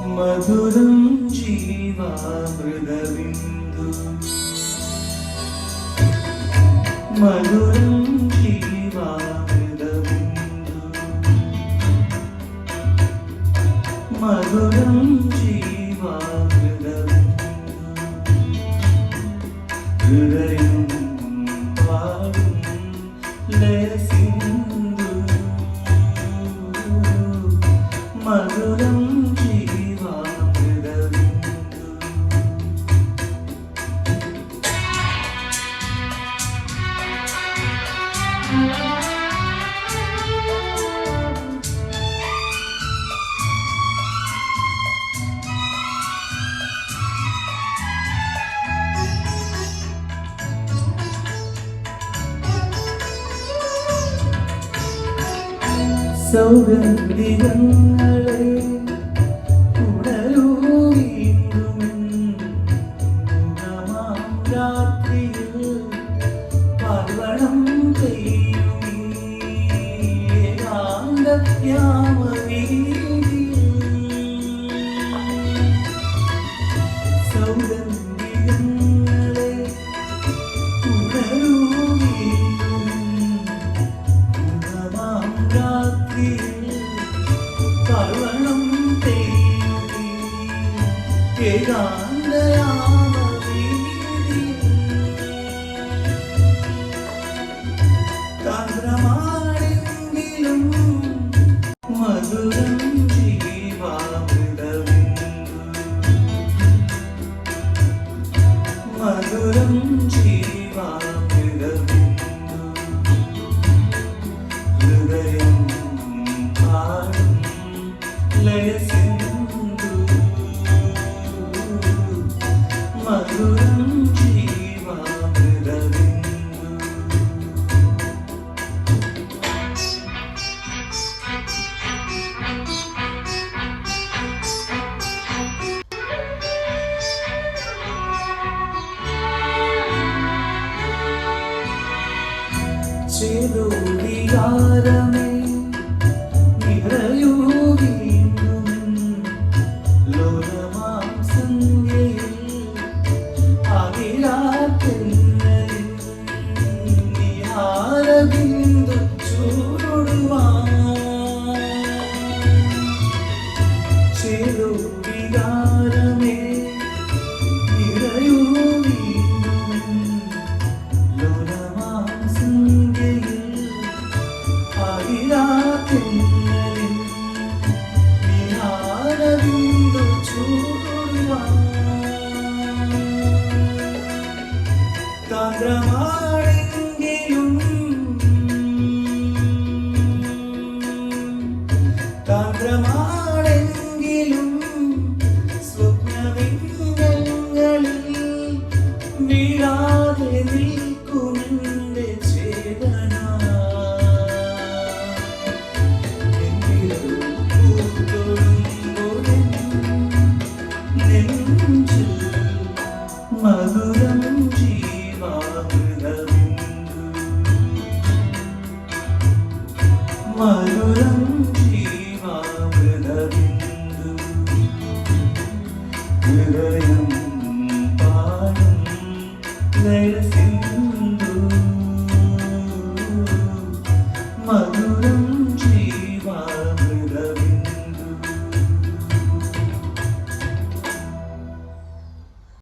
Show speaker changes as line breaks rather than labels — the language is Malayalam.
മധുരം ജീവാമൃതബിന്ദു മധുരം ജീവാമൃതബിന്ദു മധുരം ജീവാമൃതബിന്ദു ഹൃദയം പാടും ലയസിന്ദു മധുരം സൗഗന്ധികങ്ങളെ ഉണരൂ വീണ്ടും രാത്രിയിൽ പാർവണം പെയ്യുമീ ഏകാന്തയാമവീതിയിൽ സൗഗന്ധികങ്ങളെ ഉണരൂ വീണ്ടും പാർവണം പെയ്യുമീ ഏകാന്തയാമവീതിയിൽ താന്ത്രമാണെങ്കിലും മധുരം ജീവാമൃതബിന്ദു മധുരം ജീവാമൃതബിന്ദു ഹൃദയം പാടും ലയസിന്ദു മധുരം ജീവാമൃതബിന്ദു ചേതോ വികാരമേ നിറയൂ വീണ്ടും ലോകമാം സംഗയിൽ അകിലാത്തെന്നലിൽ നിഹാരബിന്ദു ചൂടുവാൻ ചേതോ വികാരമേ നിറയൂ വീണ്ടും ലോകമാം സംഗയിൽ അകിലാത്തെന്നലിൽ നിഹാരബിന്ദു ചൂടുവാൻ താന്ത്രമാണെങ്കിലും താന്ത്രമാണെങ്കിലും സ്വപ്നവിംഗങ്ങളിൽ വീഴാതെ നിൽക്കുമെന്റെ ചേതന നെഞ്ചിൽ മധുരം ജീവാമൃതബിന്ദു മധുരം